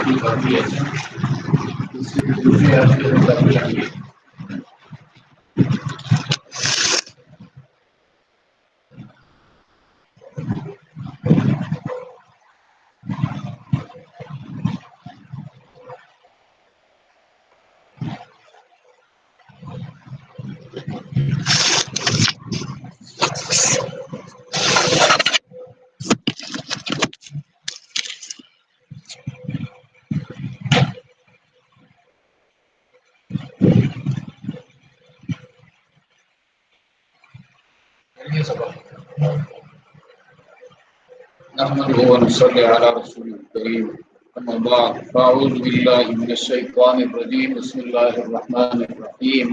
کی کرتی ہے دوسری آتی ہے نحمده ونصلي على رسول الكريم أما بعد فأعوذ بالله من الشيطان الرجيم بسم الله الرحمن الرحيم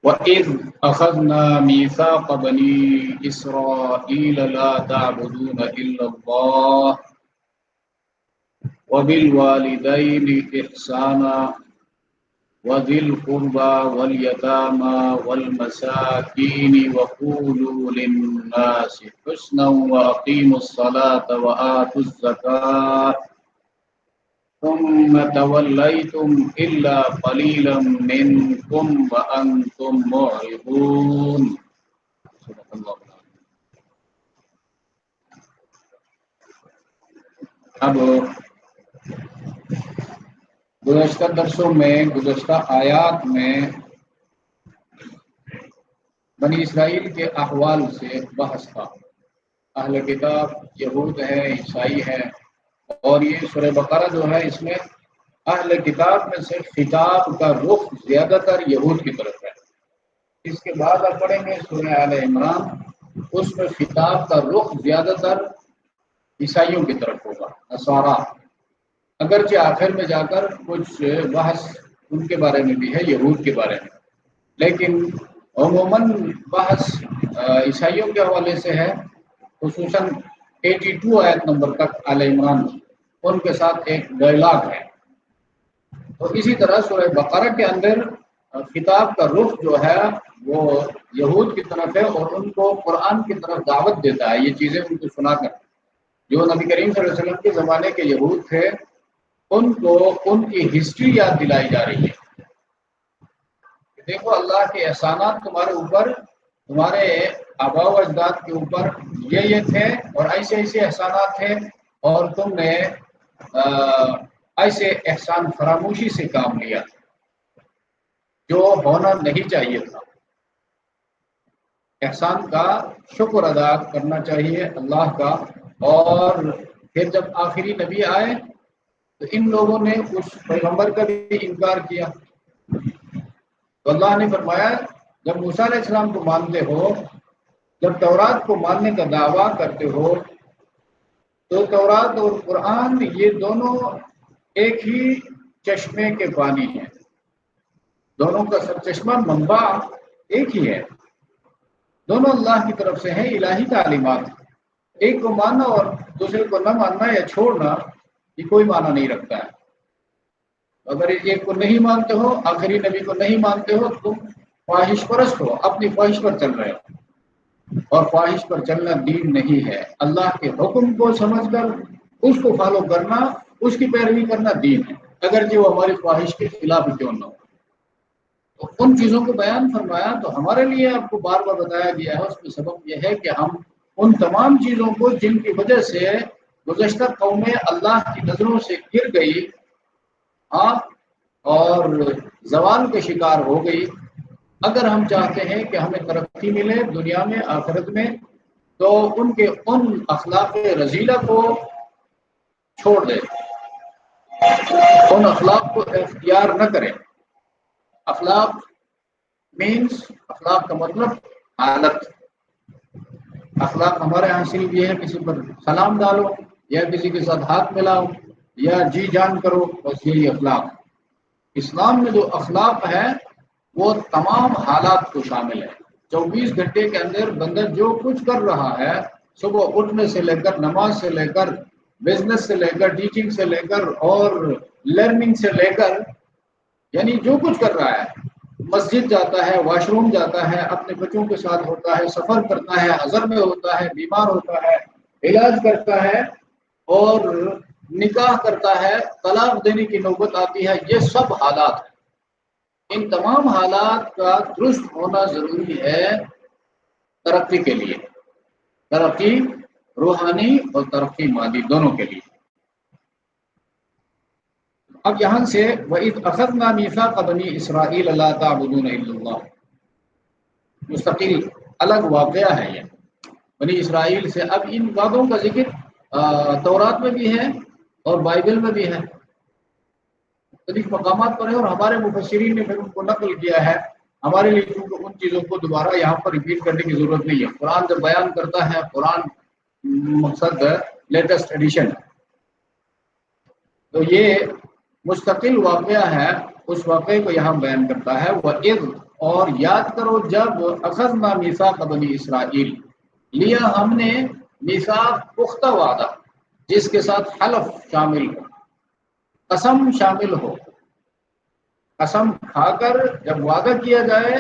وإذ أخذنا ميثاق بني إسرائيل لا تعبدون إلا الله وبالوالدين إحسانا وذي القربى واليتامى والمساكين وقولوا للناس حسنا وأقيموا الصلاة وآتوا الزكاة ثم توليتم إلا قليلا منكم وأنتم معرضون. اب گزشتہ درسوں میں گزشتہ آیات میں بنی اسرائیل کے احوال سے بحث تھا. اہل کتاب یہود ہے، عیسائی ہے، اور یہ سورہ بقرہ جو ہے اس میں اہل کتاب میں سے خطاب کا رخ زیادہ تر یہود کی طرف ہے. اس کے بعد آپ پڑھیں گے سورہ آل عمران، اس میں خطاب کا رخ زیادہ تر عیسائیوں کی طرف ہوگا، نصارا. اگرچہ آخر میں جا کر کچھ بحث ان کے بارے میں بھی ہے، یہود کے بارے میں، لیکن عموماً بحث عیسائیوں کے حوالے سے ہے. خصوصاً 82 آیت نمبر تک آل عمران ان کے ساتھ ایک ڈائلاگ ہے. تو اسی طرح سورہ بقرہ کے اندر خطاب کا رخ جو ہے وہ یہود کی طرف ہے، اور ان کو قرآن کی طرف دعوت دیتا ہے. یہ چیزیں ان کو سنا کر جو نبی کریم صلی اللہ علیہ وسلم کے زمانے کے یہود تھے ان کو ان کی ہسٹری یاد دلائی جا رہی ہے. دیکھو اللہ کے احسانات تمہارے اوپر، تمہارے آباء و اجداد کے اوپر یہ تھے، اور ایسے ایسے احسانات تھے، اور تم نے ایسے احسان فراموشی سے کام لیا جو ہونا نہیں چاہیے تھا. احسان کا شکر ادا کرنا چاہیے اللہ کا. اور پھر جب آخری نبی آئے تو ان لوگوں نے اس پیغمبر کا بھی انکار کیا. تو اللہ نے فرمایا جب موسیٰ علیہ السلام کو مانتے ہو، جب تورات کو ماننے کا دعویٰ کرتے ہو، تو تورات اور قرآن یہ دونوں ایک ہی چشمے کے پانی ہیں، دونوں کا سرچشمہ منبع ایک ہی ہے، دونوں اللہ کی طرف سے ہیں الہی تعلیمات. ایک کو ماننا اور دوسرے کو نہ ماننا یا چھوڑنا یہ کوئی معنی نہیں رکھتا ہے. اگر ایک کو نہیں مانتے ہو، آخری نبی کو نہیں مانتے ہو، تم خواہش پرست ہو، اپنی خواہش پر چل رہے ہو، اور خواہش پر چلنا دین نہیں ہے. اللہ کے حکم کو سمجھ کر اس کو فالو کرنا، اس کی پیروی کرنا دین ہے، اگرچہ وہ ہماری خواہش کے خلاف کیوں نہ ہو. تو ان چیزوں کو بیان فرمایا تو ہمارے لیے آپ کو بار بار بتایا گیا ہے. اس میں سبب یہ ہے کہ ہم ان تمام چیزوں کو جن کی وجہ سے گزشتہ قومیں اللہ کی نظروں سے گر گئی اور زوال کے شکار ہو گئی، اگر ہم چاہتے ہیں کہ ہمیں ترقی ملے دنیا میں آخرت میں، تو ان کے ان اخلاق رذیلہ کو چھوڑ دیں، ان اخلاق کو اختیار نہ کریں. اخلاق کا مطلب حالت. اخلاق ہمارے یہاں صرف یہ ہے کسی پر سلام ڈالو یا کسی کے ساتھ ہاتھ ملاؤ یا جی جان کرو، بس یہی اخلاق. اسلام میں جو اخلاق ہے وہ تمام حالات کو شامل ہے. 24 گھنٹے کے اندر بندہ جو کچھ کر رہا ہے، صبح اٹھنے سے لے کر نماز سے لے کر بزنس سے لے کر ٹیچنگ سے لے کر اور لرننگ سے لے کر، یعنی جو کچھ کر رہا ہے، مسجد جاتا ہے، واش روم جاتا ہے، اپنے بچوں کے ساتھ ہوتا ہے، سفر کرتا ہے، حضر میں ہوتا ہے، بیمار ہوتا ہے، علاج کرتا ہے، اور نکاح کرتا ہے، طلاق دینے کی نوبت آتی ہے، یہ سب حالات ہیں۔ ان تمام حالات کا درست ہونا ضروری ہے ترقی کے لیے، ترقی روحانی اور ترقی مادی دونوں کے لیے۔ اب یہاں سے وَإِذْ أَخَذْنَا مِيثَاقَ بَنِي إِسْرَائِيلَ لَا تَعْبُدُونَ إِلَّا اللَّهَ، مستقل الگ واقعہ ہے یہ بنی اسرائیل سے۔ اب ان وعدوں کا ذکر تورات میں بھی ہے اور بائبل میں بھی ہے، مختلف مقامات پر ہے، اور ہمارے مفسرین نے پھر ان کو نقل کیا ہے۔ ہمارے لیے چونکہ ان چیزوں کو دوبارہ یہاں پر ریپیٹ کرنے کی ضرورت نہیں ہے۔ قرآن جب بیان کرتا ہے، قرآن مقصد لیٹسٹ ایڈیشن، تو یہ مستقل واقعہ ہے، اس واقعے کو یہاں بیان کرتا ہے۔ وَإِذْ، اور یاد کرو جب اخذنا میثاق بنی اسرائیل، لیا ہم نے میثاق پختہ وعدہ، جس کے ساتھ حلف شامل ہو، قسم شامل ہو، قسم کھا کر جب وعدہ کیا جائے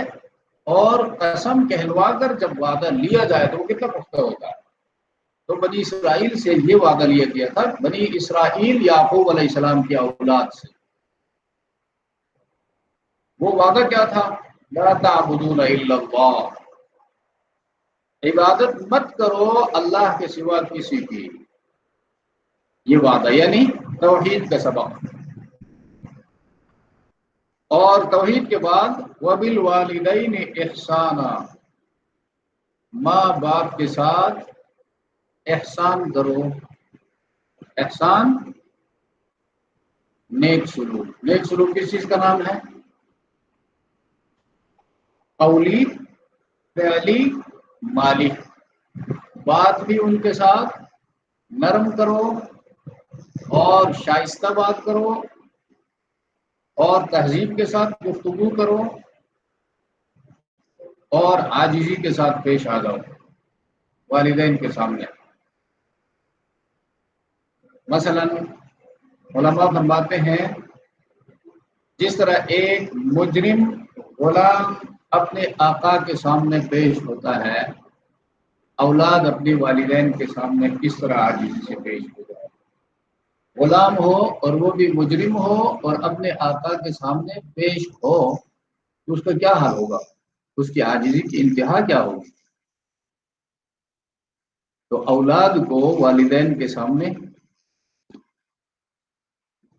اور قسم کہلوا کر جب وعدہ لیا جائے تو وہ کتنا پختہ ہوتا ہے۔ تو بنی اسرائیل سے یہ وعدہ لیا گیا تھا، بنی اسرائیل یعقوب علیہ السلام کی اولاد سے۔ وہ وعدہ کیا تھا؟ لا تعبدون الا اللہ، عبادت مت کرو اللہ کے سوا کسی کی، یہ وعدہ یعنی توحید کا سبق۔ اور توحید کے بعد وبالوالدین احسانا، ماں باپ کے ساتھ احسان کرو۔ احسان نیک سلوک، نیک سلوک کس چیز کا نام ہے؟ قولی، فعلی، مالی۔ بات بھی ان کے ساتھ نرم کرو اور شائستہ بات کرو اور تہذیب کے ساتھ گفتگو کرو اور عاجزی کے ساتھ پیش آ جاؤ والدین کے سامنے۔ مثلا علماء فرماتے ہیں جس طرح ایک مجرم غلام اپنے آقا کے سامنے پیش ہوتا ہے، اولاد اپنے والدین کے سامنے کس طرح عاجزی سے پیش ہو جائے۔ غلام ہو اور وہ بھی مجرم ہو اور اپنے آقا کے سامنے پیش ہو تو اس کا کیا حال ہوگا، اس کی عاجزی کی انتہا کیا ہوگی۔ تو اولاد کو والدین کے سامنے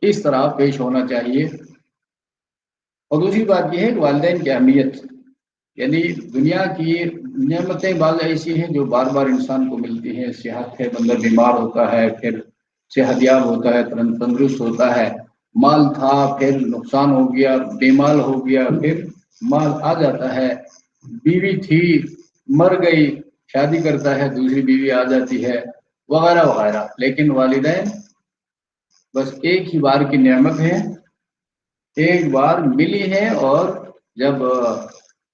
اس طرح پیش ہونا چاہیے۔ اور دوسری بات یہ ہے کہ والدین کی اہمیت، یعنی دنیا کی نعمتیں بعض ایسی ہیں جو بار بار انسان کو ملتی ہیں۔ صحت ہے، بندہ بیمار ہوتا ہے پھر صحت یاب ہوتا ہے، تندرست ہوتا ہے، مال تھا پھر نقصان ہو گیا، بے مال ہو گیا پھر مال آ جاتا ہے، بیوی تھی مر گئی، شادی کرتا ہے دوسری بیوی آ جاتی ہے، وغیرہ وغیرہ۔ لیکن والدین بس ایک ہی بار کی نعمت ہے، ایک بار ملی ہے، اور جب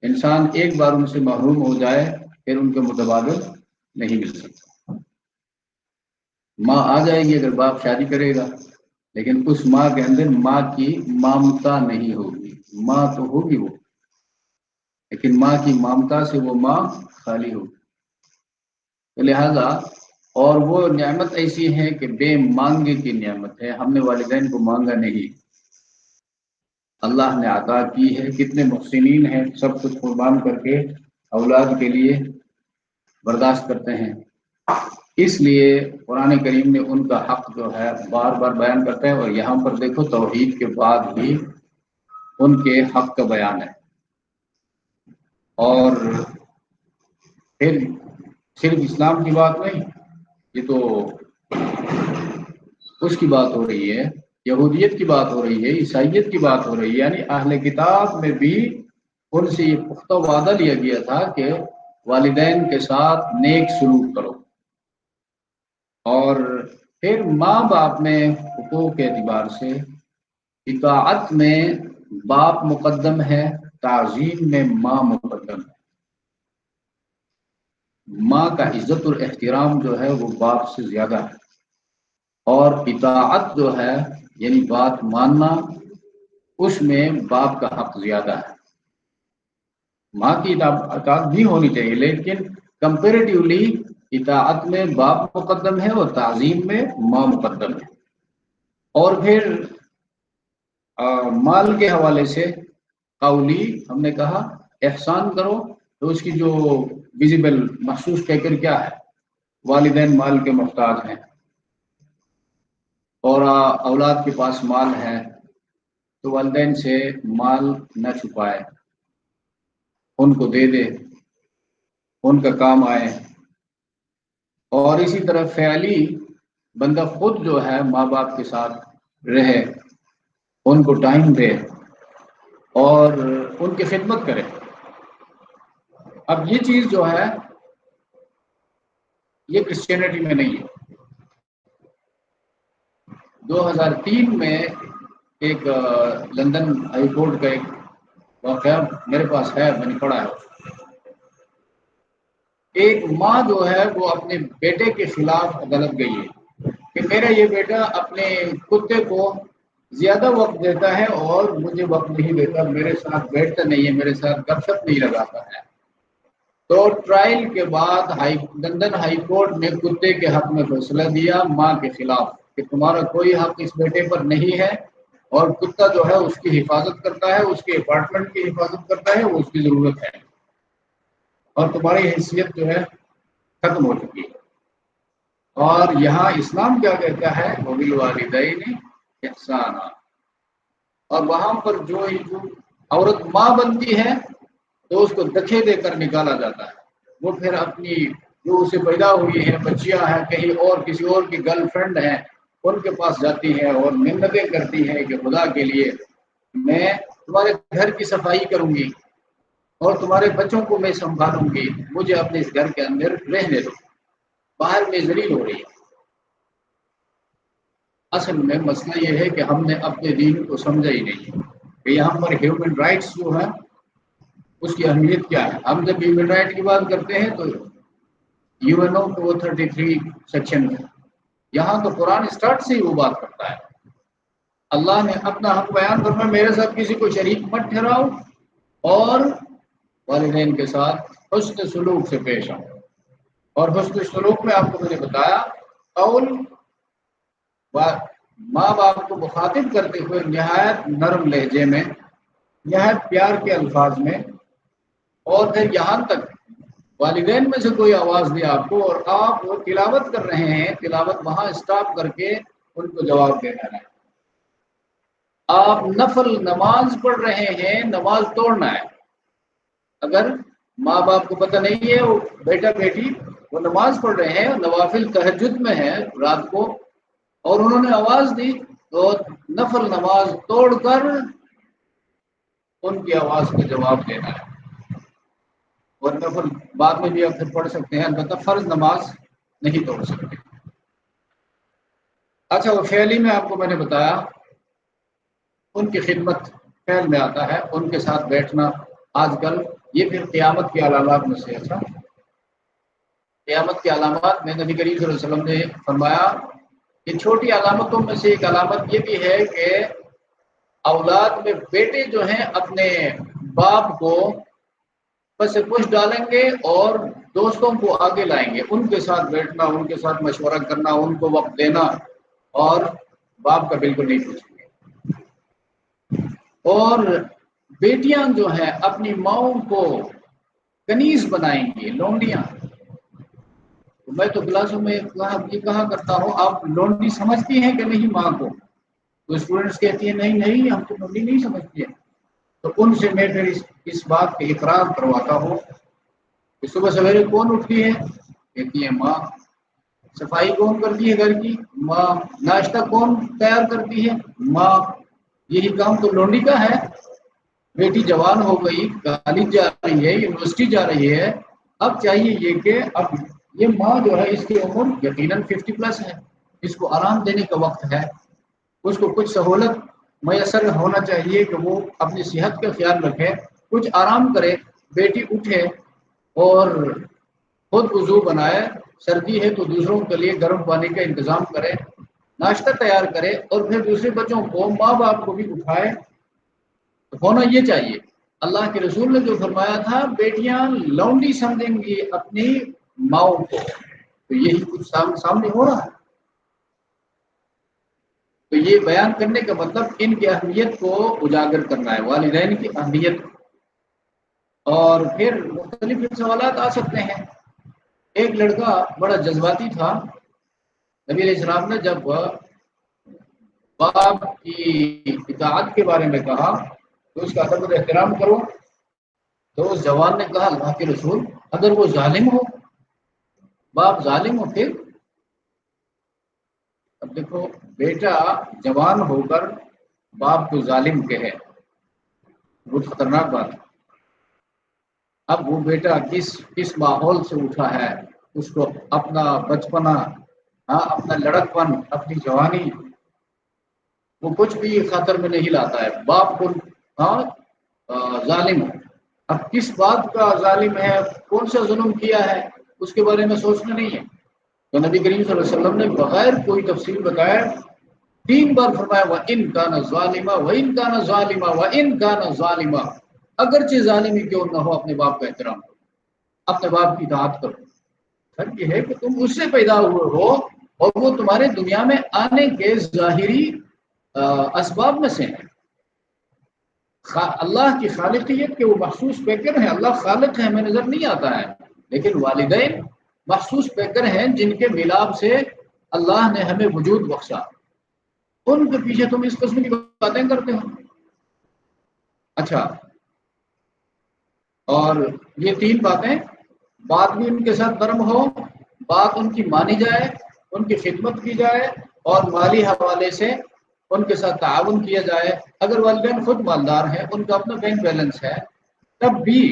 انسان ایک بار ان سے محروم ہو جائے پھر ان کے متبادل نہیں مل سکتا۔ ماں آ جائے گی اگر باپ شادی کرے گا، لیکن اس ماں کے اندر ماں کی ممتا نہیں ہوگی۔ ماں تو ہوگی وہ، لیکن ماں کی ممتا سے وہ ماں خالی ہوگی۔ تو لہذا اور وہ نعمت ایسی ہے کہ بے مانگے کی نعمت ہے، ہم نے والدین کو مانگا نہیں، اللہ نے عطا کی ہے۔ کتنے محسنین ہیں، سب کچھ قربان کر کے اولاد کے لیے برداشت کرتے ہیں۔ اس لیے قرآن کریم نے ان کا حق جو ہے بار بار بیان کرتے ہیں، اور یہاں پر دیکھو توحید کے بعد بھی ان کے حق کا بیان ہے۔ اور پھر صرف اسلام کی بات نہیں، یہ تو اس کی بات ہو رہی ہے، یہودیت کی بات ہو رہی ہے، عیسائیت کی بات ہو رہی ہے، یعنی اہل کتاب میں بھی ان سے یہ پختہ وعدہ لیا گیا تھا کہ والدین کے ساتھ نیک سلوک کرو۔ اور پھر ماں باپ میں حقوق کے اعتبار سے اطاعت میں باپ مقدم ہے، تعظیم میں ماں مقدم ہے۔ ماں کا عزت اور احترام جو ہے وہ باپ سے زیادہ ہے، اور اطاعت جو ہے یعنی بات ماننا، اس میں باپ کا حق زیادہ ہے۔ ماں کی اطاعت بھی ہونی چاہیے، لیکن کمپیریٹیولی اطاعت میں باپ مقدم ہے اور تعظیم میں ماں مقدم ہے۔ اور پھر مال کے حوالے سے قولی ہم نے کہا احسان کرو، تو اس کی جو ویزیبل محسوس فکر کیا ہے؟ والدین مال کے محتاج ہیں اور اولاد کے پاس مال ہے، تو والدین سے مال نہ چھپائے، ان کو دے دے، ان کا کام آئے۔ اور اسی طرح فعلی بندہ خود جو ہے ماں باپ کے ساتھ رہے، ان کو ٹائم دے اور ان کی خدمت کرے۔ اب یہ چیز جو ہے یہ کرسچینٹی میں نہیں ہے۔ 2003 میں ایک لندن ہائی کورٹ کا ایک واقعہ میرے پاس ہے، میں نے پڑھا ہے۔ ایک ماں جو ہے وہ اپنے بیٹے کے خلاف عدالت گئی ہے کہ میرا یہ بیٹا اپنے کتے کو زیادہ وقت دیتا ہے اور مجھے وقت نہیں دیتا، میرے ساتھ بیٹھتا نہیں ہے، میرے ساتھ گپ شپ نہیں لگاتا ہے۔ تو ٹرائل کے بعد لندن ہائی کورٹ نے کتے کے حق میں فیصلہ دیا ماں کے خلاف کہ تمہارا کوئی حق اس بیٹے پر نہیں ہے، اور کتا جو ہے اس کی حفاظت کرتا ہے، اس کے اپارٹمنٹ کی حفاظت کرتا ہے، وہ اس کی ضرورت ہے، اور تمہاری حیثیت جو ہے ختم ہو چکی ہے۔ اور یہاں اسلام کیا کہتا ہے؟ وبالوالدین احسانا، اور وہاں پر جو عورت ماں بنتی ہے تو اس کو دکھے دے کر نکالا جاتا ہے۔ وہ پھر اپنی جو اسے پیدا ہوئی ہیں بچیاں ہیں، کہیں اور کسی اور کی گرل فرینڈ ہیں، ان کے پاس جاتی ہیں اور منتیں کرتی ہیں کہ خدا کے لیے میں تمہارے گھر کی صفائی کروں گی اور تمہارے بچوں کو میں سنبھالوں گی، مجھے اپنے اس گھر کے اندر رہنے دو، باہر میں ذلیل ہو رہی ہے۔ اصل میں مسئلہ یہ ہے کہ ہم نے اپنے دین کو سمجھا ہی نہیں کہ یہاں پر ہیومن رائٹس جو ہے اس کی اہمیت کیا ہے۔ ہم جب ہیومن رائٹ کی بات کرتے ہیں تو UN 33 سیکشن ہے، یہاں تو قرآن اسٹارٹ سے ہی وہ بات کرتا ہے۔ اللہ نے اپنا حق بیان کرنا، میرے ساتھ کسی کو شریک مت ٹھہراؤ اور والدین کے ساتھ حسن سلوک سے پیش آؤ۔ اور حسن سلوک میں آپ کو میں نے بتایا قول ماں باپ کو مخاطب کرتے ہوئے نہایت نرم لہجے میں، نہایت پیار کے الفاظ میں، اور پھر یہاں تک والدین میں سے کوئی آواز دے آپ کو اور آپ وہ تلاوت کر رہے ہیں، تلاوت وہاں اسٹاپ کر کے ان کو جواب دینا ہے۔ آپ نفل نماز پڑھ رہے ہیں، نماز توڑنا ہے۔ اگر ماں باپ کو پتہ نہیں ہے، وہ بیٹا بیٹی وہ نماز پڑھ رہے ہیں، نوافل تہجد میں ہے رات کو، اور انہوں نے آواز دی تو نفل نماز توڑ کر ان کی آواز کا جواب دینا ہے۔ اور نفل بعد میں بھی آپ پھر پڑھ سکتے ہیں، البتہ فرض نماز نہیں توڑ سکتے۔ اچھا، وہ فعلی میں آپ کو میں نے بتایا ان کی خدمت فعل میں آتا ہے، ان کے ساتھ بیٹھنا آج کل یہ پھر قیامت کی علامات میں سے اچھا قیامت کی علامات میں نبی کریم صلی اللہ علیہ وسلم نے فرمایا کہ چھوٹی علامتوں میں سے ایک علامت یہ بھی ہے کہ اولاد میں بیٹے جو ہیں اپنے باپ کو پس پش ڈالیں گے اور دوستوں کو آگے لائیں گے، ان کے ساتھ بیٹھنا، ان کے ساتھ مشورہ کرنا، ان کو وقت دینا، اور باپ کا بالکل نہیں پوچھیں گے۔ اور بیٹیاں جو ہیں اپنی ماؤں کو کنیز بنائیں گی، لونڈیاں۔ میں تو کلاسوں میں یہ کہا کرتا ہوں، آپ لونڈی سمجھتی ہیں کہ نہیں ماں کو؟ تو اسٹوڈنٹس کہتی ہیں نہیں نہیں ہم تو لونڈی نہیں سمجھتی ہیں۔ تو ان سے میں پھر اس بات کا اقرار کرواتا ہوں کہ صبح سویرے کون اٹھتی ہے؟ کہتی ہے ماں۔ صفائی کون کرتی ہے گھر کی؟ ماں۔ ناشتہ کون تیار کرتی ہے؟ ماں۔ یہی کام تو لونڈی کا ہے۔ بیٹی جوان ہو گئی، کالج جا رہی ہے، یونیورسٹی جا رہی ہے، اب چاہیے یہ کہ اب یہ ماں جو ہے اس کی عمر یقیناً 50+ ہے، اس کو آرام دینے کا وقت ہے، اس کو کچھ سہولت میسر ہونا چاہیے کہ وہ اپنی صحت کا خیال رکھے، کچھ آرام کرے۔ بیٹی اٹھے اور خود وضو بنائے، سردی ہے تو دوسروں کے لیے گرم پانی کا انتظام کرے، ناشتہ تیار کرے، اور پھر دوسرے بچوں کو، ماں باپ کو بھی اٹھائے۔ ہونا یہ چاہیے۔ اللہ کے رسول نے جو فرمایا تھا بیٹیاں لونڈی سمجھیں گی اپنی ماؤں کو، تو یہی کچھ سامنے ہو رہا ہے۔ تو یہ بیان کرنے کا مطلب ان کی اہمیت کو اجاگر کرنا ہے، والدین کی اہمیت۔ اور پھر مختلف سوالات آ سکتے ہیں۔ ایک لڑکا بڑا جذباتی تھا، نبی علیہ السلام نے جب باپ کی اطاعت کے بارے میں کہا تو اس کا ادب و احترام کرو، تو اس جوان نے کہا اللہ کے رسول اگر وہ ظالم ہو، باپ ظالم ہو پھر؟ اب دیکھو بیٹا جوان ہو کر باپ کو ظالم کہے، بہت خطرناک بات ہے۔ اب وہ بیٹا کس ماحول سے اٹھا ہے، اس کو اپنا بچپنا، اپنا لڑکپن، اپنی جوانی، وہ کچھ بھی خاطر میں نہیں لاتا ہے، باپ کو ظالم۔ اب کس بات کا ظالم ہے، کون سا ظلم کیا ہے، اس کے بارے میں سوچنا نہیں ہے۔ تو نبی کریم صلی اللہ علیہ وسلم نے بغیر کوئی تفصیل بتائے 3 بار فرمایا وَإِن كَانَ ظَالِمًا وَإِن كَانَ ظَالِمًا وَإِن كَانَ ظَالِمًا، اگرچہ ظالم ہی کیوں نہ ہو اپنے باپ کا احترام کرو، اپنے باپ کی اطاعت کرو۔ فرق یہ ہے کہ تم اس سے پیدا ہوئے ہو اور وہ تمہارے دنیا میں آنے کے ظاہری اسباب میں سے ہیں۔ اللہ کی خالقیت کے وہ محسوس پیکر ہیں، اللہ خالق ہے، ہمیں نظر نہیں آتا ہے، لیکن والدین محسوس پیکر ہیں جن کے ملاپ سے اللہ نے ہمیں وجود بخشا، ان کے پیچھے تم اس قسم کی باتیں کرتے ہو۔ اچھا، اور یہ 3 باتیں، بات بھی ان کے ساتھ نرم ہو، بات ان کی مانی جائے، ان کی خدمت کی جائے، اور مالی حوالے سے ان کے ساتھ تعاون کیا جائے۔ اگر والدین خود مالدار ہیں، ان کا اپنا بینک بیلنس ہے، تب بھی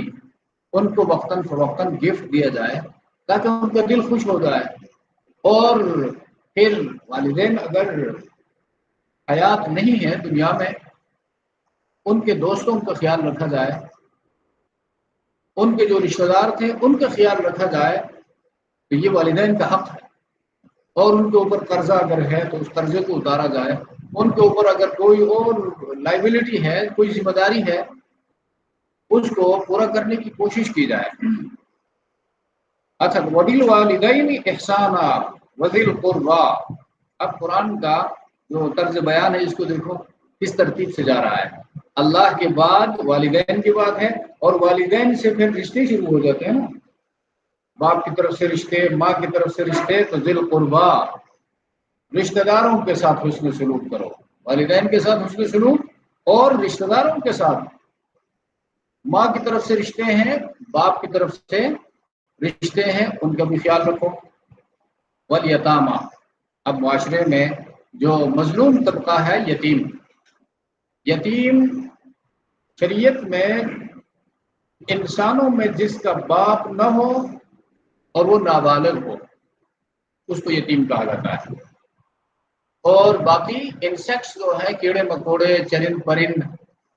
ان کو وقتاً فوقتاً گفٹ دیا جائے تاکہ ان کا دل خوش ہو جائے۔ اور پھر والدین اگر حیات نہیں ہے دنیا میں، ان کے دوستوں کا خیال رکھا جائے، ان کے جو رشتہ دار تھے ان کا خیال رکھا جائے، تو یہ والدین کا حق ہے۔ اور ان کے اوپر قرضہ اگر ہے تو اس قرضے کو اتارا جائے، ان کے اوپر اگر کوئی اور لائبلٹی ہے، کوئی ذمہ داری ہے، اس کو پورا کرنے کی کوشش کی جائے۔ اچھا، وَبِالْوَالِدَيْنِ احسانا وَذِي الْقُرْبَى، اب قرآن کا جو طرز بیان ہے اس کو دیکھو کس ترتیب سے جا رہا ہے۔ اللہ کے بعد والدین کی بات ہے، اور والدین سے پھر رشتے شروع ہو جاتے ہیں نا، باپ کی طرف سے رشتے، ماں کی طرف سے رشتے، تو ذی القربیٰ، رشتہ داروں کے ساتھ حسن سلوک کرو، والدین کے ساتھ حسن سلوک، اور رشتہ داروں کے ساتھ، ماں کی طرف سے رشتے ہیں، باپ کی طرف سے رشتے ہیں، ان کا بھی خیال رکھو۔ والیتامیٰ، اب معاشرے میں جو مظلوم طبقہ ہے یتیم، یتیم شریعت میں انسانوں میں جس کا باپ نہ ہو اور وہ نابالغ ہو اس کو یتیم کہا جاتا ہے۔ اور باقی انسیکٹس جو ہیں، کیڑے مکوڑے، چرند پرند،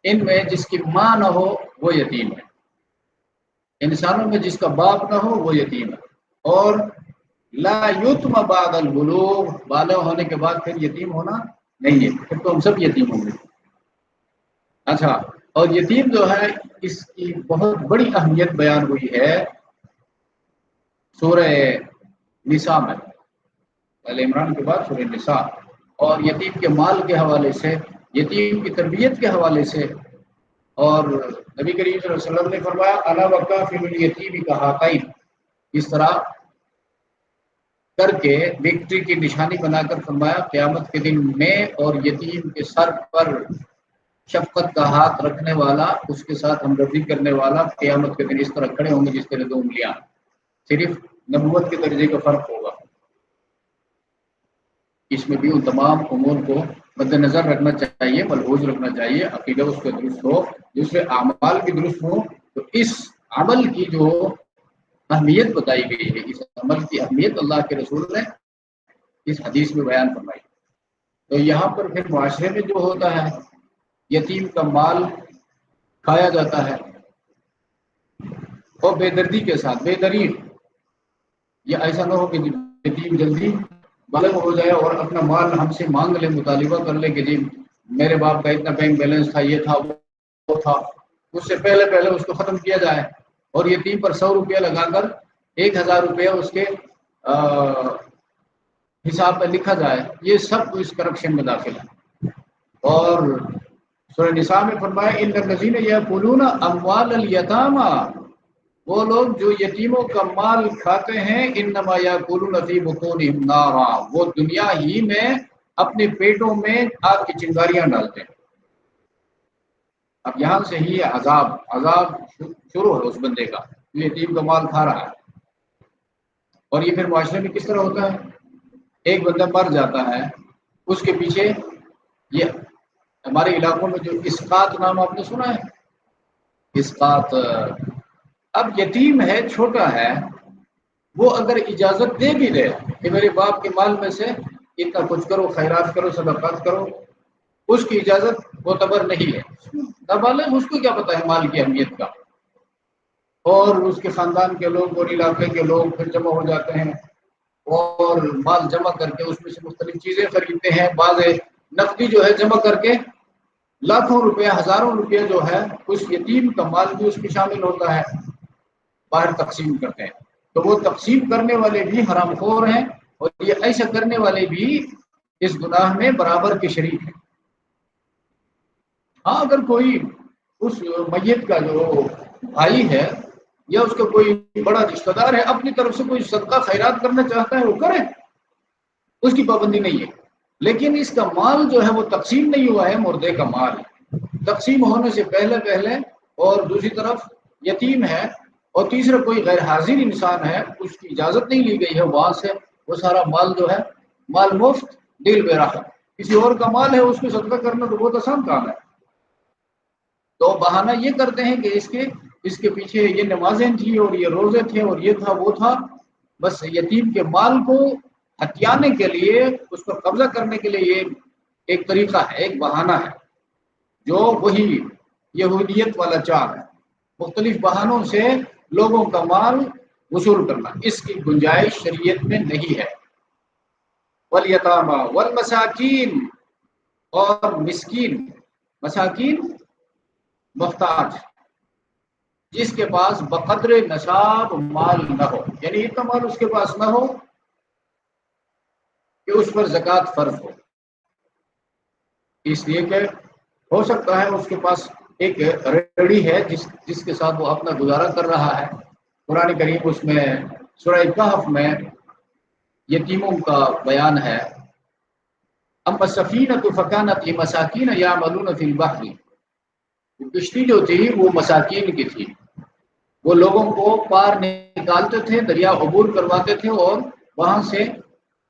ان میں جس کی ماں نہ ہو وہ یتیم ہے۔ انسانوں میں جس کا باپ نہ ہو وہ یتیم ہے۔ اور لا یتم بعد البلوغ، بالغ ہونے کے بعد پھر یتیم ہونا نہیں ہے، پھر تو ہم سب یتیم ہوں گے۔ اچھا، اور یتیم جو ہے اس کی بہت بڑی اہمیت بیان ہوئی ہے سورہ نساء میں، آل عمران کے بعد سورہ نساء، اور یتیم کے مال کے حوالے سے، یتیم کی تربیت کے حوالے سے۔ اور نبی کریم صلی اللہ علیہ وسلم نے فرمایا انا وکافل الیتیم کہاتین، اس طرح کر کے وکٹری کی نشانی بنا کر فرمایا قیامت کے دن میں اور یتیم کے سر پر شفقت کا ہاتھ رکھنے والا، اس کے ساتھ ہمدردی کرنے والا قیامت کے دن اس طرح کھڑے ہوں گے جس طرح 2 انگلیاں، صرف نبوت کے درجے کا فرق ہوگا۔ اس میں بھی ان تمام امور کو مد نظر رکھنا چاہیے، ملحوظ رکھنا چاہیے، عقیدہ اس کا درست ہو، جس سے اعمال بھی درست ہو۔ تو اس عمل کی جو اہمیت بتائی گئی ہے، اس عمل کی اہمیت اللہ کے رسول نے اس حدیث میں بیان فرمائی۔ تو یہاں پر پھر معاشرے میں جو ہوتا ہے، یتیم کا مال کھایا جاتا ہے، اور بے دردی کے ساتھ، بے دریغ، یہ ایسا نہ ہو کہ یتیم جلدی بالغ ہو جائے اور اپنا مال ہم سے مانگ لے، مطالبہ کر لے کہ جی میرے باپ کا اتنا بینک بیلنس تھا، یہ تھا وہ تھا، اس سے پہلے اس کو ختم کیا جائے، اور یتیم پر 100 روپیہ لگا کر 1000 روپیہ اس کے حساب میں لکھا جائے، یہ سب کو اس کرپشن میں داخل ہے۔ اور سورہ نساء میں فرمایا ان الذین یاکلون اموال الیتامی، وہ لوگ جو یتیموں کا مال کھاتے ہیں، انما یاکلون فی بطونہم نارا، وہ دنیا ہی میں اپنے پیٹوں میں آگ کی چنگاریاں ڈالتے ہیں۔ اب یہاں سے ہی عذاب شروع ہے اس بندے کا، جو یتیم کا مال کھا رہا ہے۔ اور یہ پھر معاشرے میں کس طرح ہوتا ہے؟ ایک بندہ مر جاتا ہے، اس کے پیچھے یہ ہمارے علاقوں میں جو اسقاط نام آپ نے سنا ہے، اسقاط، اب یتیم ہے، چھوٹا ہے، وہ اگر اجازت دے بھی دے کہ میرے باپ کے مال میں سے اتنا کچھ کرو، خیرات کرو، صدقات کرو، اس کی اجازت معتبر نہیں ہے۔ نابالغ، اس کو کیا پتہ ہے مال کی اہمیت کا؟ اور اس کے خاندان کے لوگ اور علاقے کے لوگ پھر جمع ہو جاتے ہیں اور مال جمع کر کے اس میں سے مختلف چیزیں خریدتے ہیں۔ بعض نقدی جو ہے جمع کر کے لاکھوں روپیہ، ہزاروں روپیہ جو ہے اس یتیم کا مال بھی اس میں شامل ہوتا ہے، باہر تقسیم کرتے ہیں۔ تو وہ تقسیم کرنے والے بھی حرام خور ہیں، اور یہ ایسا کرنے والے بھی اس گناہ میں برابر کے شریک ہیں۔ ہاں، اگر کوئی اس میت کا جو بھائی ہے یا اس کا کوئی بڑا رشتہ دار ہے اپنی طرف سے کوئی صدقہ خیرات کرنا چاہتا ہے، وہ کرے، اس کی پابندی نہیں ہے۔ لیکن اس کا مال جو ہے وہ تقسیم نہیں ہوا ہے، مردے کا مال تقسیم ہونے سے پہلے، اور دوسری طرف یتیم ہے، اور تیسرا کوئی غیر حاضر انسان ہے، اس کی اجازت نہیں لی گئی ہے، وہاں سے وہ سارا مال جو ہے مال مفت دل بے راہ، کسی اور کا مال ہے، اس کو صدقہ کرنا تو بہت آسان کام ہے۔ تو بہانہ یہ کرتے ہیں کہ اس کے پیچھے یہ نمازیں تھیں اور یہ روزے تھے اور یہ تھا وہ تھا، بس یتیم کے مال کو ہتھیانے کے لیے، اس پر قبضہ کرنے کے لیے یہ ایک طریقہ ہے، ایک بہانہ ہے، جو وہی یہودیت والا چال ہے، مختلف بہانوں سے لوگوں کا مال وصول کرنا۔ اس کی گنجائش شریعت میں نہیں ہے۔ والیتامی والمساکین، اور مسکین، مساکین محتاج، جس کے پاس بقدر نصاب مال نہ ہو، یعنی اتنا مال اس کے پاس نہ ہو کہ اس پر زکوٰۃ فرض ہو، اس لیے کہ ہو سکتا ہے اس کے پاس ایک ریڑھی ہے جس کے ساتھ وہ اپنا گزارا کر رہا ہے۔ قرآن کریم اس میں سورہ کہف میں یتیموں کا بیان ہے۔ اما السفینۃ فکانت لمساکین یعملون فی البحر، کشتی جو تھی وہ مساکین کی تھی، وہ لوگوں کو پار نکالتے تھے، دریا عبور کرواتے تھے، اور وہاں سے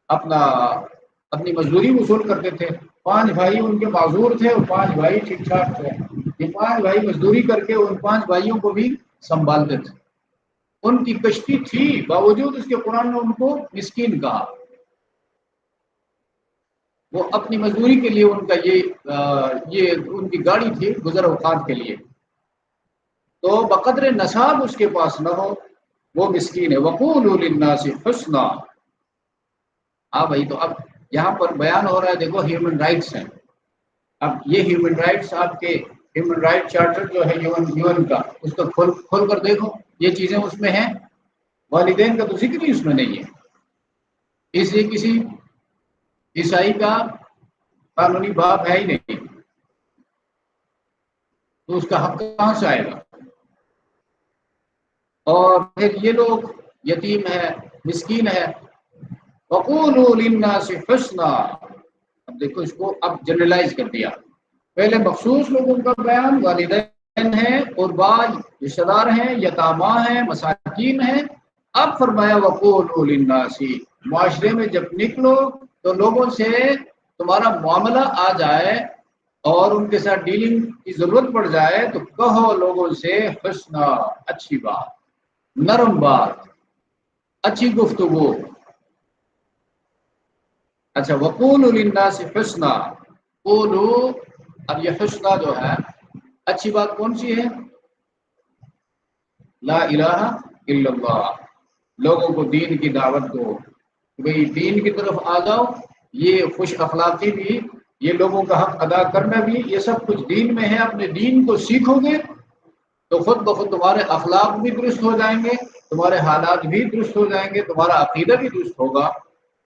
اپنی مزدوری وصول کرتے تھے۔ 5 بھائی ان کے معذور تھے اور 5 بھائی ٹھیک ٹھاک تھے، یہ 5 بھائی مزدوری کر کے ان 5 بھائیوں کو بھی سنبھالتے تھے۔ ان کی کشتی تھی، باوجود اس کے قرآن نے ان کو مسکین کہا۔ وہ اپنی مزدوری کے لیے ان کا یہ ان کی گاڑی تھی گزر اوقات کے لیے، تو بقدر نصاب اس کے پاس نہ ہو، وہ مسکین ہے۔ وقولوا للناس حسنا، ہاں بھائی، تو اب یہاں پر بیان ہو رہا ہے، دیکھو ہیومن رائٹس ہیں۔ اب یہ ہیومن رائٹس، آپ کے ہیومن رائٹ چارٹر جو ہے یون کا، اس کو کھول کر دیکھو، یہ چیزیں اس میں ہیں۔ والدین کا تو ذکر ہی اس میں نہیں ہے، اس لیے کسی عیسائی کا قانونی باپ ہے ہی نہیں، تو اس کا حق کہاں سے آئے گا؟ اور پھر یہ لوگ یتیم ہے، مسکین ہے۔ وقولوا للناس حسنا، اب دیکھو اس کو اب جنرلائز کر دیا، پہلے مخصوص لوگوں کا بیان، والدین ہیں، قربان رشتہ دار ہیں، یتامہ ہیں، مساکین ہیں۔ اب فرمایا وقولوا للناس، معاشرے میں جب نکلو تو لوگوں سے تمہارا معاملہ آ جائے اور ان کے ساتھ ڈیلنگ کی ضرورت پڑ جائے تو کہو لوگوں سے حسنا، اچھی بات، نرم بات، اچھی گفتگو۔ اچھا، وقولوا للناس حسنا، قولو، اب یہ حسنا جو ہے اچھی بات کون سی ہے؟ لا الہ الا اللہ، لوگوں کو دین کی دعوت دو، بھئی دین کی طرف آ جاؤ۔ یہ خوش اخلاقی بھی، یہ لوگوں کا حق ادا کرنا بھی، یہ سب کچھ دین میں ہے۔ اپنے دین کو سیکھو گے تو خود بخود تمہارے اخلاق بھی درست ہو جائیں گے، تمہارے حالات بھی درست ہو جائیں گے، تمہارا عقیدہ بھی درست ہوگا۔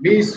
20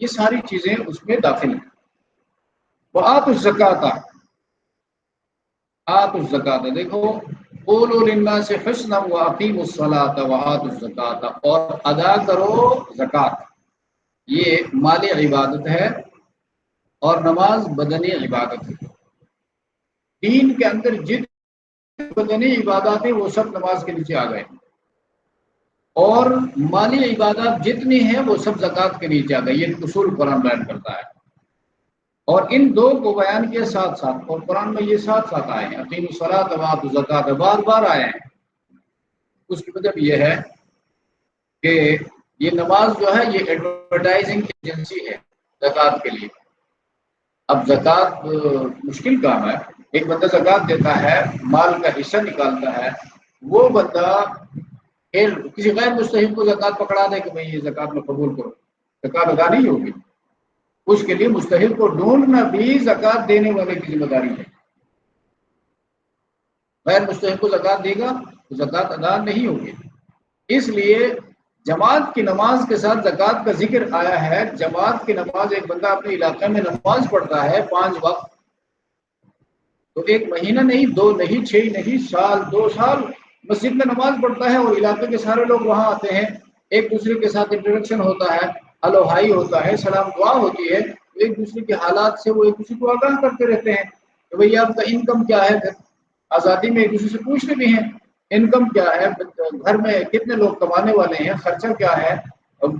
یہ ساری چیزیں اس میں داخل ہیں۔ وآتوا الزکاۃ، آتوا الزکاۃ، دیکھو قولوا للناس حسنا واقیموا الصلاۃ وآتوا الزکاۃ، اور ادا کرو زکوٰۃ، یہ مالی عبادت ہے اور نماز بدنی عبادت ہے۔ دین کے اندر جتنی بدنی عبادات ہیں وہ سب نماز کے نیچے آ گئے، اور مالی عبادات جتنی ہیں وہ سب زکوٰۃ کے نیچے آ گئی۔ یہ اصول قرآن بیان کرتا ہے، اور ان دو کو بیان کیا ساتھ ساتھ، اور قرآن میں یہ ساتھ ساتھ آئے ہیں، اقیموا الصلاۃ وآتوا الزکاۃ بار بار آئے ہیں۔ اس کی مطلب یہ ہے کہ یہ نماز جو ہے یہ ایڈورٹائزنگ ایجنسی ہے زکوٰۃ کے لیے۔ اب زکوٰۃ مشکل کام ہے، ایک بندہ زکوٰۃ دیتا ہے، مال کا حصہ نکالتا ہے، وہ بندہ پھر کسی غیر مستحق کو زکوٰۃ پکڑا دے کہ بھائی یہ زکوٰۃ میں قبول کرو، زکوٰۃ ادا نہیں ہوگی۔ اس کے لیے مستحق کو ڈھونڈنا بھی زکوٰۃ دینے والے کی ذمہ داری ہے۔ غیر مستحق کو زکوٰۃ دے گا تو زکوٰۃ ادا نہیں ہوگی۔ اس لیے جماعت کی نماز کے ساتھ زکوٰۃ کا ذکر آیا ہے۔ جماعت کی نماز، ایک بندہ اپنے علاقے میں نماز پڑھتا ہے 5 وقت، تو 1 مہینہ نہیں، 2 نہیں، 6 نہیں، سال 2 سال مسجد میں نماز پڑھتا ہے، اور علاقے کے سارے لوگ وہاں آتے ہیں، ایک دوسرے کے ساتھ انٹریکشن ہوتا ہے، ہلو ہائی ہوتا ہے، سلام دعا ہوتی ہے، ایک دوسرے کے حالات سے وہ ایک دوسرے کو آگاہ کرتے رہتے ہیں کہ بھئی آپ کا انکم کیا ہے۔ آزادی میں ایک دوسرے سے پوچھتے بھی ہیں انکم کیا ہے، گھر میں کتنے لوگ کمانے والے ہیں، خرچہ کیا ہے،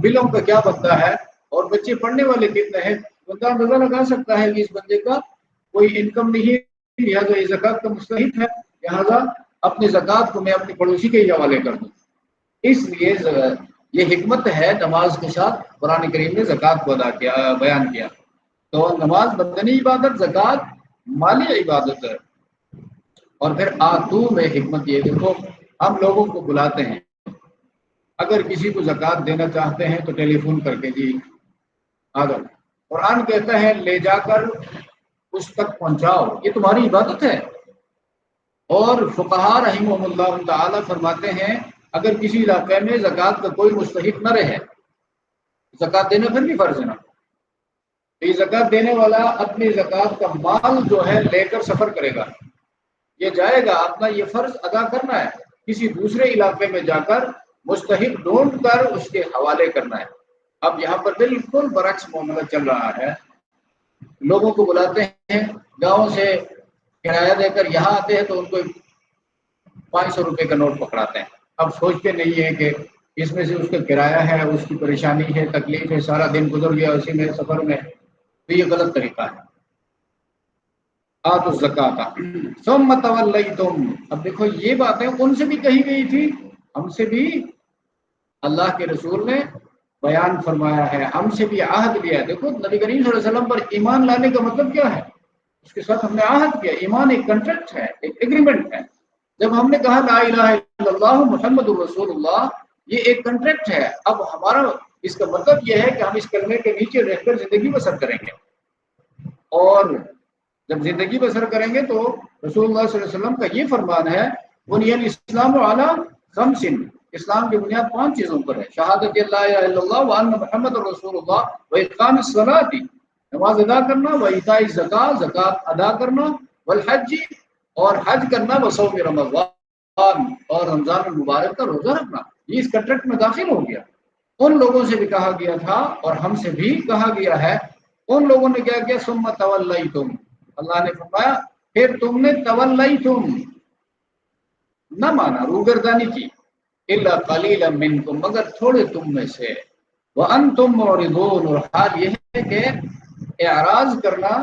بلوں کا کیا بنتا ہے، اور بچے پڑھنے والے کتنے ہیں۔ بندہ اندازہ لگا سکتا ہے کہ اس بندے کا کوئی انکم نہیں، لہٰذا یہ زکوٰۃ کا مستحق ہے، لہٰذا اپنی زکوٰۃ کو میں اپنے پڑوسی کے حوالے کر دوں۔ اس لیے یہ حکمت ہے نماز کے ساتھ قرآن کریم نے زکوٰۃ کو ادا کیا، بیان کیا۔ تو نماز بدنی عبادت، زکوٰۃ مالی عبادت ہے۔ اور پھر آتو میں حکمت یہ، دیکھو ہم لوگوں کو بلاتے ہیں، اگر کسی کو زکوٰۃ دینا چاہتے ہیں تو ٹیلی فون کر کے جی آ جاؤ۔ قرآن کہتا ہے لے جا کر اس تک پہنچاؤ، یہ تمہاری عبادت ہے۔ اور فقہاء رحمہم اللہ تعالی فرماتے ہیں اگر کسی علاقے میں زکوٰۃ کا کوئی مستحق نہ رہے، زکوٰۃ دینا پھر بھی فرض ہے نا، تو یہ زکوٰۃ دینے والا اپنی زکوٰۃ کا مال جو ہے لے کر سفر کرے گا، یہ جائے گا، اپنا یہ فرض ادا کرنا ہے، کسی دوسرے علاقے میں جا کر مستحق ڈھونڈ کر اس کے حوالے کرنا ہے۔ اب یہاں پر بالکل برعکس معاملہ چل رہا ہے، لوگوں کو بلاتے ہیں، گاؤں سے کرایہ دے کر یہاں آتے ہیں تو ان کو 500 روپے کا نوٹ پکڑاتے ہیں۔ اب سوچتے نہیں ہے کہ اس میں سے اس کا کرایہ ہے، اس کی پریشانی ہے، تکلیف ہے، سارا دن گزر گیا اسی میں سفر میں، تو یہ غلط طریقہ ہے۔ آتوا الزکاۃ ثم تولیتم، اب دیکھو یہ باتیں ان سے بھی کہی گئی تھی، ہم سے بھی اللہ کے رسول نے بیان فرمایا ہے، ہم سے بھی عہد لیا ہے۔ دیکھو نبی کریم صلی اللہ علیہ وسلم پر ایمان لانے کا مطلب کیا ہے، اس کے ساتھ ہم نے عہد کیا۔ ایمان ایک کنٹریکٹ ہے، ایک ایگریمنٹ ہے۔ جب ہم نے کہا لا الہ الا اللہ محمد الرسول اللہ، یہ ایک کنٹریکٹ ہے۔ اب ہمارا اس کا مطلب یہ ہے کہ ہم اس کلمے کے نیچے رہ کر زندگی بسر کریں گے، اور جب زندگی بسر کریں گے تو رسول اللہ صلی اللہ علیہ وسلم کا یہ فرمان ہے بنی الاسلام علی 5، اسلام کی بنیاد 5 چیزوں پر ہے، شہادت لا الہ الا اللہ وان محمد رسول اللہ واقام الصلاۃ، نماز ادا کرنا، وایتاء الزکاۃ، زکات ادا کرنا، والحج، اور حج کرنا، وصوم رمضان، اور رمضان المبارک کا روزہ رکھنا۔ یہ اس کنٹریکٹ میں داخل ہو گیا۔ ان لوگوں سے بھی کہا گیا تھا اور ہم سے بھی کہا گیا ہے۔ ان لوگوں نے کیا کیا، ثم تولیتم، اللہ نے فرمایا پھر تم نے تولیتم نہ مانا، روگردانی کی، الا قلیلا منکم، مگر تھوڑے تم میں سے، وانتم معرضون، اور حال یہ ہے کہ اعراض کرنا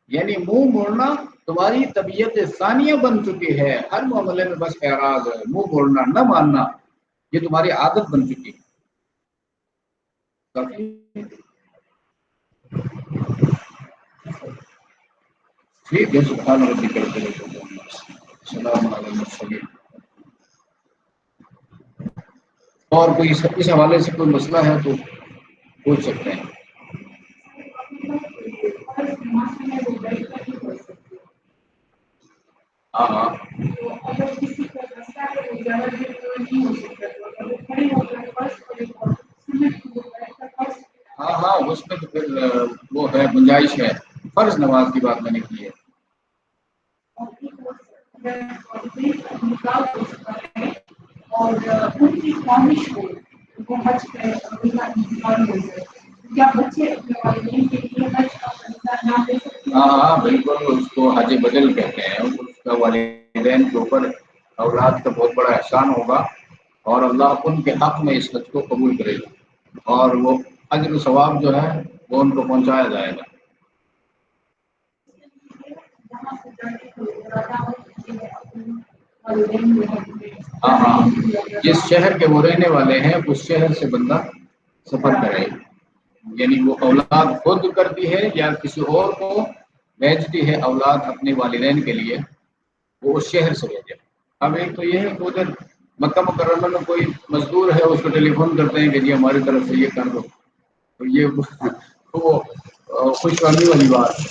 یعنی منہ موڑنا تمہاری طبیعت ثانیہ بن چکی ہے، ہر معاملے میں بس اعراض ہے، منہ موڑنا، نہ ماننا، یہ تمہاری عادت بن چکی ہے۔ ٹھیک ہے، سبحان ربک رب العزت عما یصفون، سلام علی المرسلین۔ اور کوئی اس حوالے سے کوئی مسئلہ ہے تو پوچھ سکتے ہیں۔ ہاں ہاں ہاں ہاں اس میں تو پھر وہ ہے گنجائش ہے، فرض نماز کی بات میں نے کی ہے۔ اور ان کی خواہش ہو وہ حج کرے کیا بچے اپنے والدین کے لیے حج کا فریضہ نہ دے سکتے؟ ہاں ہاں بالکل، اس کو حج بدل کہتے ہیں، اس کا والدین کے اوپر اولاد کا بہت بڑا احسان ہوگا، اور اللہ ان کے حق میں اس حج کو قبول کرے گا، اور وہ اجر و ثواب جو ہے وہ ان کو پہنچایا جائے گا۔ ہاں ہاں، جس شہر کے وہ رہنے والے ہیں اس شہر سے بندہ سفر کرے، یعنی وہ اولاد خود کرتی ہے یا کسی اور کو بھیجتی ہے اولاد اپنے والدین کے لیے، وہ اس شہر سے بھیجے۔ اب ایک تو یہ ہے کہ ادھر مکہ مکرمہ میں کوئی مزدور ہے، اس کو ٹیلی فون کرتے ہیں کہ جی ہماری طرف سے یہ کر دو، تو یہ وہ خوش کرنے والی بات ہے۔